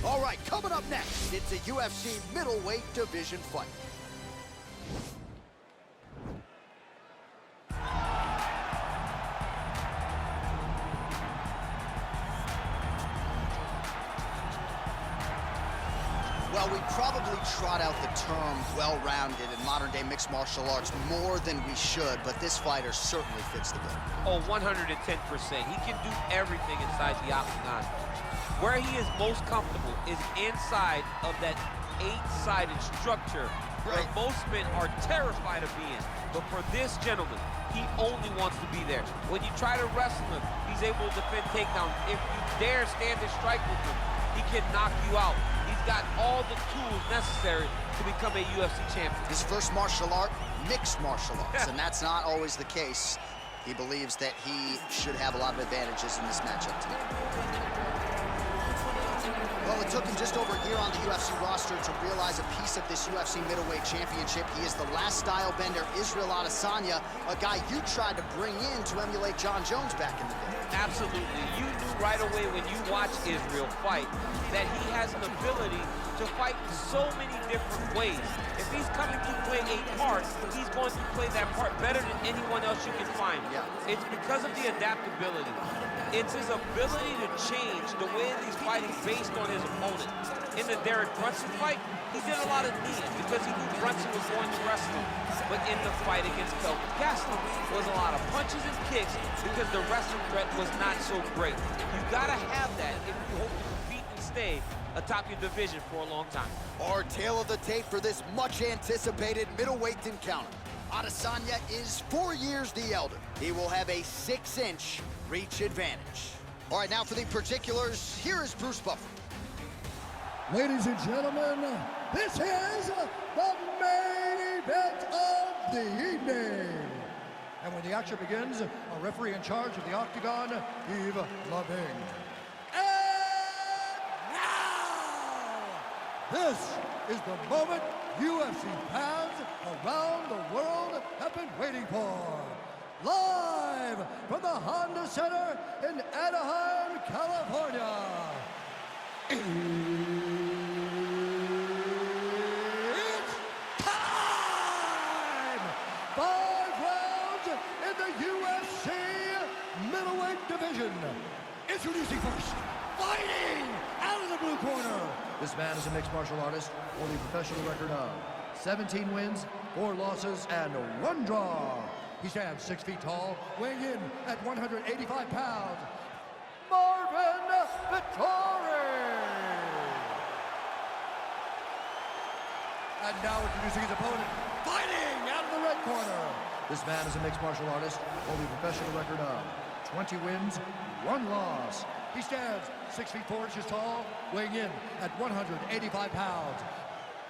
All right, coming up next, it's a UFC middleweight division fight. Well, we probably trot out the term well-rounded in modern-day mixed martial arts more than we should, but this fighter certainly fits the bill. Oh, 110%. He can do everything inside the octagon. Where he is most comfortable is inside of that 8-sided structure where most men are terrified of being. But for this gentleman, he only wants to be there. When you try to wrestle him, he's able to defend takedowns. If you dare stand and strike with him, he can knock you out. He's got all the tools necessary to become a UFC champion. His first martial art, mixed martial arts, and that's not always the case. He believes that he should have a lot of advantages in this matchup tonight. Well, it took him just over a year on the UFC roster to realize a piece of this UFC middleweight championship. He is the last style bender, Israel Adesanya, a guy you tried to bring in to emulate John Jones back in the day. Absolutely. You knew right away when you watched Israel fight that he has an ability to fight so many different ways. If he's coming to play a part, he's going to play that part better than anyone else you can find. Yeah. It's because of the adaptability. It's his ability to change the way that he's fighting based on his opponent. In the Derek Brunson fight, he did a lot of kneeing because he knew Brunson was going to wrestle him. But in the fight against Kelvin Gastelum, there was a lot of punches and kicks because the wrestling threat was not so great. You gotta have that if you hope to compete and stay atop your division for a long time. Our tale of the tape for this much-anticipated middleweight encounter. Adesanya is 4 years the elder. He will have a 6-inch reach advantage. All right, now for the particulars, here is Bruce Buffer. Ladies and gentlemen, this is the main event of the evening. And when the action begins, a referee in charge of the Octagon, Yves Lavigne. And now, this is the moment UFC fans around the world have been waiting for. Live from the Honda Center in Anaheim, California. It's time! 5 rounds in the UFC middleweight division. Introducing first, fighting out of the blue corner. This man is a mixed martial artist holding a professional record of 17 wins, 4 losses, and 1 draw. He stands 6 feet tall, weighing in at 185 pounds. Marvin Vettori! And now introducing his opponent, fighting out of the red corner. This man is a mixed martial artist holding a professional record of 20 wins, 1 loss. He stands 6 feet 4 inches tall, weighing in at 185 pounds.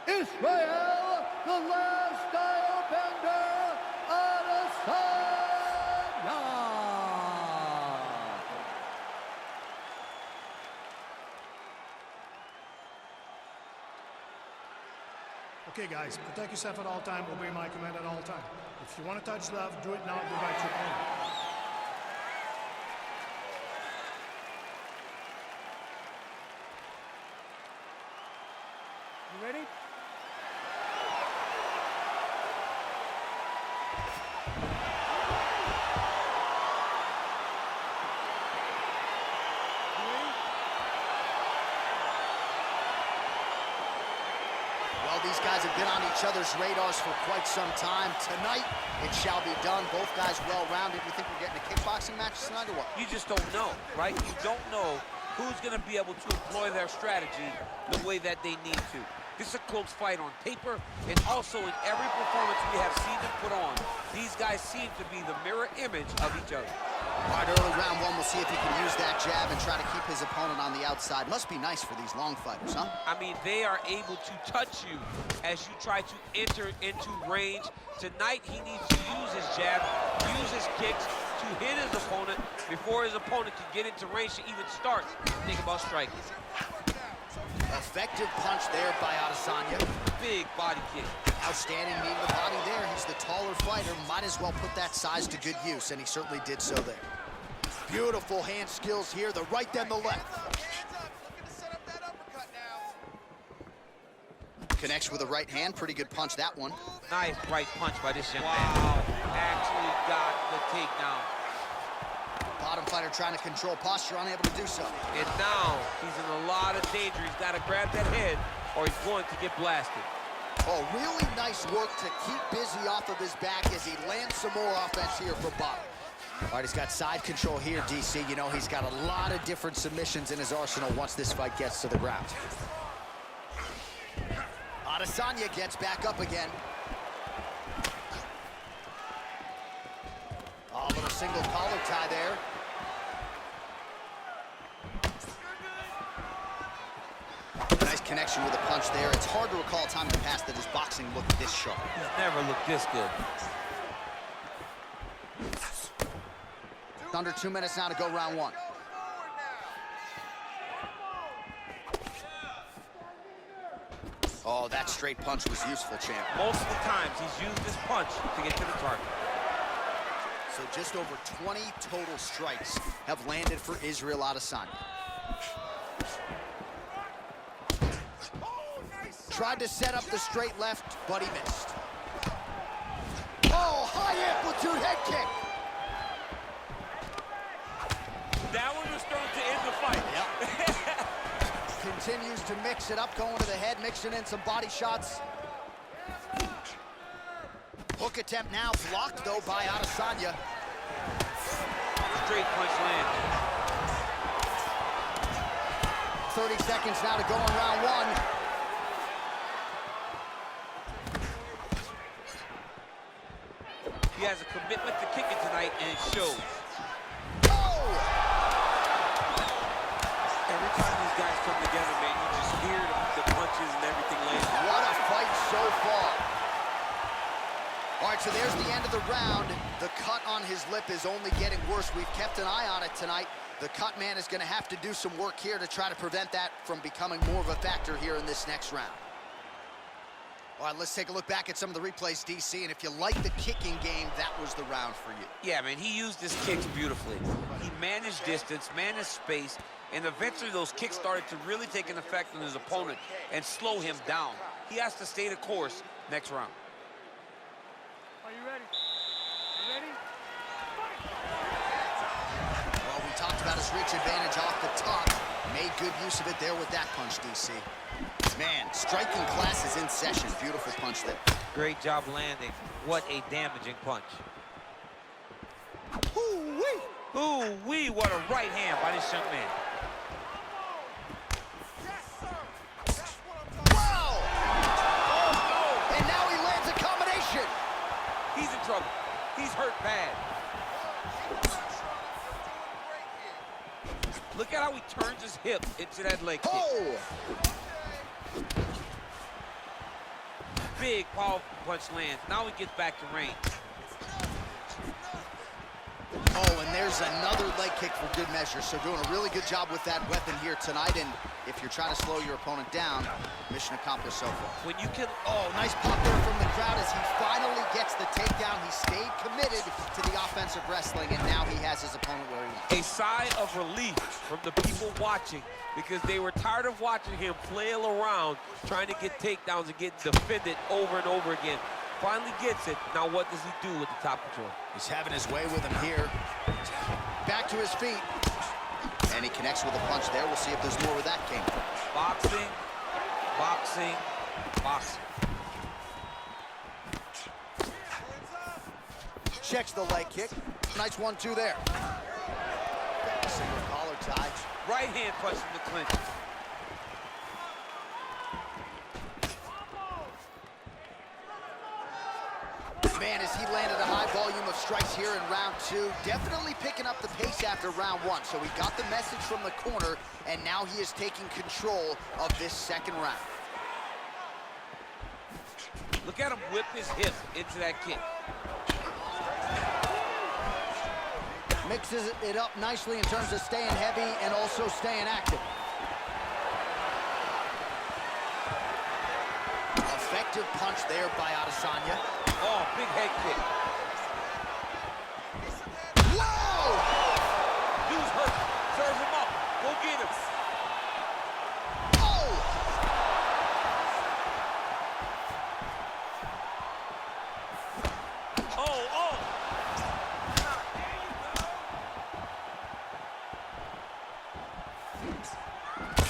Israel, the last style bender, Adesanya! Okay, guys, protect yourself at all times, obey my command at all times. If you want to touch love, do it now, go back to your opponent. You ready? These guys have been on each other's radars for quite some time. Tonight, it shall be done. Both guys well-rounded. You think we're getting a kickboxing match tonight or what? You just don't know, right? You don't know who's going to be able to employ their strategy the way that they need to. This is a close fight on paper, and also in every performance we have seen them put on. These guys seem to be the mirror image of each other. All right, early round 1, we'll see if he can use that jab and try to keep his opponent on the outside. Must be nice for these long fighters, huh? I mean, they are able to touch you as you try to enter into range. Tonight, he needs to use his jab, use his kicks to hit his opponent before his opponent can get into range to even start to think about striking. Effective punch there by Adesanya. Big body kick. Outstanding knee to the body there. He's the taller fighter. Might as well put that size to good use, and he certainly did so there. Beautiful hand skills here, the right then the left. Hands up, looking to set up that uppercut now. Connects with a right hand. Pretty good punch, that one. Nice right punch by this young man. Actually got the takedown. Bottom fighter trying to control posture, unable to do so. And now he's in a lot of danger. He's got to grab that head or he's going to get blasted. Oh, really nice work to keep busy off of his back as he lands some more offense here from bottom. All right, he's got side control here, DC. You know, he's got a lot of different submissions in his arsenal once this fight gets to the ground. Adesanya gets back up again. Oh, a little single collar tie there. Nice connection with a punch there. It's hard to recall a time in the past that his boxing looked this sharp. He's never looked this good. Under 2 minutes now to go round one. Oh, that straight punch was useful, champ. Most of the times he's used this punch to get to the target. So just over 20 total strikes have landed for Israel Adesanya. Tried to set up the straight left, but he missed. Oh, high amplitude head kick. That one was thrown to end the fight. Yep. Continues to mix it up, going to the head, mixing in some body shots. Hook attempt now blocked, though, by Adesanya. Straight punch lands. 30 seconds now to go in round one. He has a commitment to kicking tonight, and it shows. Oh! Every time these guys come together, man, you just hear the punches and everything landing. What a fight so far. All right, so there's the end of the round. The cut on his lip is only getting worse. We've kept an eye on it tonight. The cut man is going to have to do some work here to try to prevent that from becoming more of a factor here in this next round. All right, let's take a look back at some of the replays, DC, and if you like the kicking game, that was the round for you. Yeah, man, he used his kicks beautifully. He managed distance, managed space, and eventually those kicks started to really take an effect on his opponent and slow him down. He has to stay the course next round. Are you ready? You ready? Well, we talked about his reach advantage off the top. Made good use of it there with that punch, DC. Man, striking class is in session. Beautiful punch there. Great job landing. What a damaging punch. Ooh-wee! Ooh-wee, what a right hand by this young man. Wow! Oh, no! And now he lands a combination. He's in trouble. He's hurt bad. Look at how he turns his hip into that leg kick. Oh! Big, powerful punch lands. Now he gets back to range. Oh, and there's another leg kick for good measure. So doing a really good job with that weapon here tonight. And if you're trying to slow your opponent down, mission accomplished so far. When you can... Oh, nice pop there from the crowd as he finally gets the takedown. He stayed committed to the offensive wrestling, and now he has his opponent where he wants. A sigh of relief from the people watching because they were tired of watching him flail around trying to get takedowns and get defended over and over again. Finally gets it. Now what does he do with the top control? He's having his way with him here. Back to his feet. And he connects with a punch there. We'll see if there's more where that came from. Boxing, boxing, boxing. Checks the leg kick. Nice 1-2 there. Single collar tie. Right hand punch in the clinch. Man, as he landed a high volume of strikes here in round two, definitely picking up the pace after round one. So he got the message from the corner, and now he is taking control of this second round. Look at him whip his hip into that kick. Mixes it up nicely in terms of staying heavy and also staying active. Effective punch there by Adesanya. Oh, big head kick. Whoa! Dude's hurt. Serve him up. Go get him. Oh!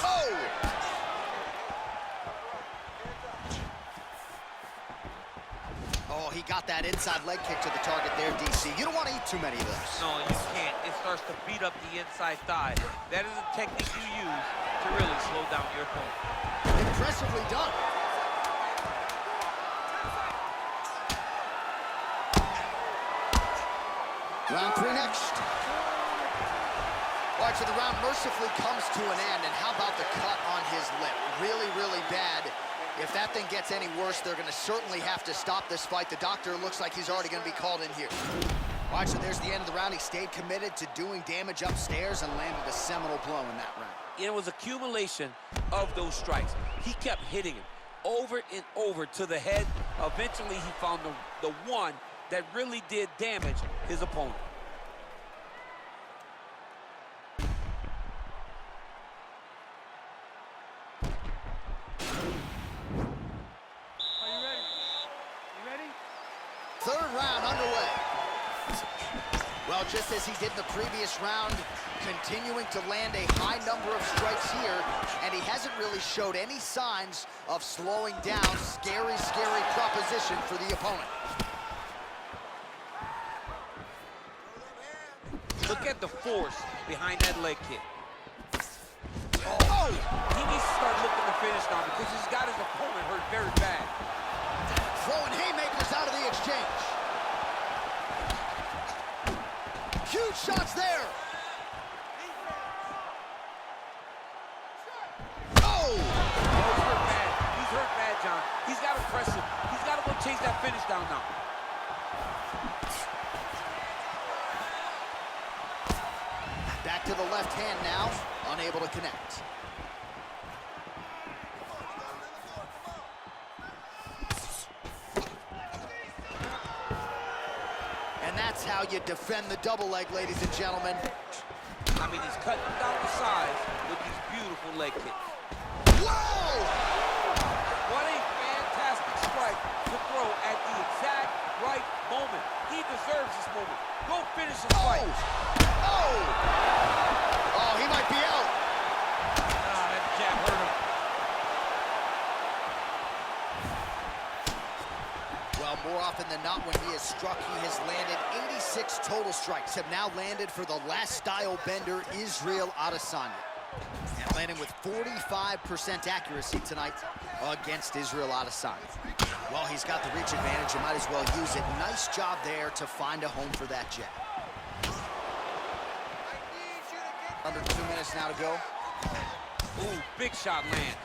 Oh! Oh, he got that inside leg kick to the target there, DC. You don't want to eat too many of those. No, you can't. It starts to beat up the inside thigh. That is a technique you use to really slow down your opponent. Impressively done. Round 3 next. All right, so the round mercifully comes to an end, and how about the cut on his lip? Really, really bad. If that thing gets any worse, they're gonna certainly have to stop this fight. The doctor looks like he's already gonna be called in here. All right, so there's the end of the round. He stayed committed to doing damage upstairs and landed a seminal blow in that round. It was accumulation of those strikes. He kept hitting him over and over to the head. Eventually, he found the one that really did damage his opponent. Third round underway. Well, just as he did in the previous round, continuing to land a high number of strikes here, and he hasn't really showed any signs of slowing down. Scary, scary proposition for the opponent. Look at the force behind that leg kick. Oh! He needs to start looking to finish now because he's got his opponent hurt very bad. Throwing haymakers out of the exchange. Huge shots there. Oh! He's hurt bad. He's hurt bad, John. He's got to press him. He's got to go chase that finish down now. Back to the left hand now, unable to connect. And that's how you defend the double leg, ladies and gentlemen. I mean, he's cutting him down the sides with these beautiful leg kicks. Whoa! What a fantastic strike to throw at the exact right moment. He deserves this moment. Go finish his fight. Oh! Oh, he might be out. Ah, that jab hurt him. Well, more often than not, when he is struck, he has landed 86 total strikes, have now landed for the last style bender, Israel Adesanya. And landing with 45% accuracy tonight against Israel Adesanya. Well, he's got the reach advantage, you might as well use it. Nice job there to find a home for that jab. Under 2 minutes now to go. Ooh, big shot lands.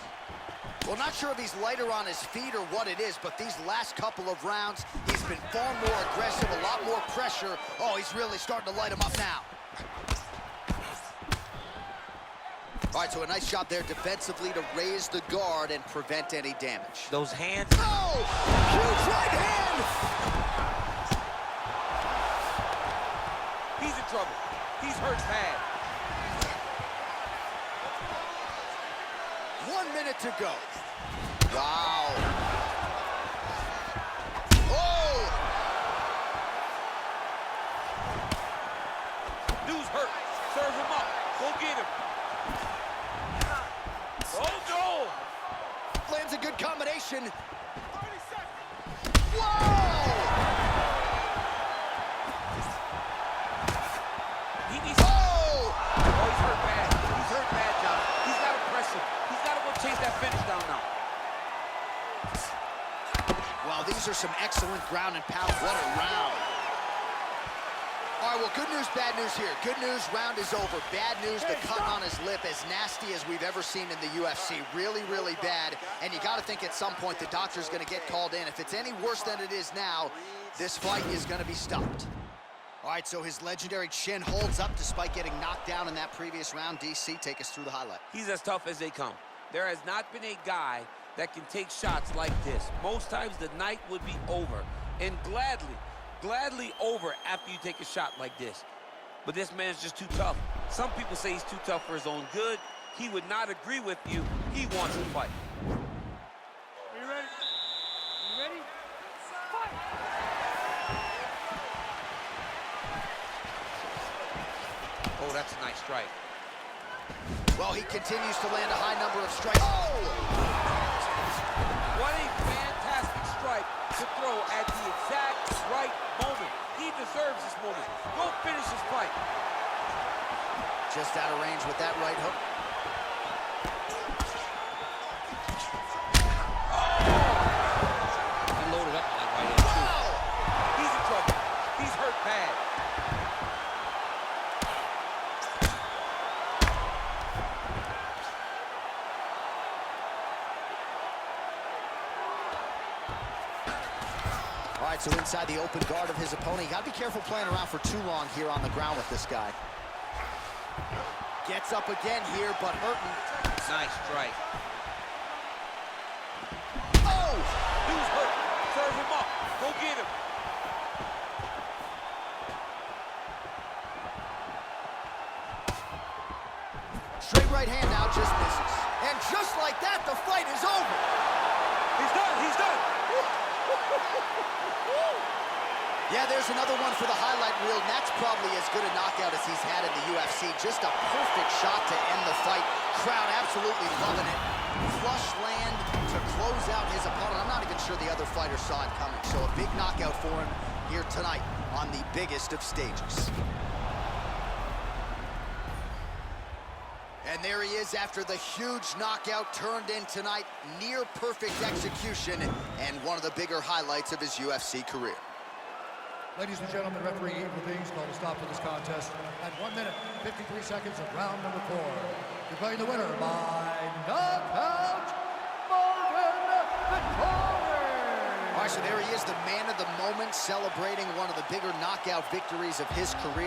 Well, not sure if he's lighter on his feet or what it is, but these last couple of rounds, he's been far more aggressive, a lot more pressure. Oh, he's really starting to light him up now. All right, so a nice job there defensively to raise the guard and prevent any damage. Those hands. Oh! Huge right hand! He's in trouble. He's hurt bad. 1 minute to go. Wow. Oh! Dude's hurt. Serve him up. Go get him. Oh, no! Lands a good combination. 30 seconds. Whoa! He needs... Oh, he's hurt bad. He's hurt bad, John. He's got to press him. He's got to go chase that finish down now. Well, these are some excellent ground and pound. What a round. All right, well, good news, bad news here. Good news, round is over. Bad news, the cut on his lip, as nasty as we've ever seen in the UFC. Really, really bad. And you got to think at some point the doctor's going to get called in. If it's any worse than it is now, this fight is going to be stopped. All right, so his legendary chin holds up despite getting knocked down in that previous round. DC, take us through the highlight. He's as tough as they come. There has not been a guy that can take shots like this. Most times the night would be over, and gladly over after you take a shot like this. But this man's just too tough. Some people say he's too tough for his own good. He would not agree with you. He wants to fight. Are you ready? You ready? Fight! Oh, that's a nice strike. Well, he continues to land a high number of strikes. Oh! What a fantastic strike to throw at the exact right moment. He deserves this moment. Go finish this fight. Just out of range with that right hook. He loaded up on that right hand, too. He's in trouble. He's hurt bad. All right, so inside the open guard of his opponent. You gotta be careful playing around for too long here on the ground with this guy. Gets up again here, but hurting. Nice strike. Oh! Dude's hurt. Serve him up. Go get him. Straight right hand now, just misses. And just like that, the fight is over. He's done. He's done. Yeah, there's another one for the highlight reel, and that's probably as good a knockout as he's had in the UFC. Just a perfect shot to end the fight. Crowd absolutely loving it. Flush land to close out his opponent. I'm not even sure the other fighter saw it coming. So a big knockout for him here tonight on the biggest of stages. And there he is after the huge knockout turned in tonight. Near perfect execution and one of the bigger highlights of his UFC career. Ladies and gentlemen, referee Eagle Things called a stop to this contest at 1 minute, 53 seconds of round number 4. Declaring the winner by knockout, Marvin Vettori. All right, so there he is, the man of the moment, celebrating one of the bigger knockout victories of his career.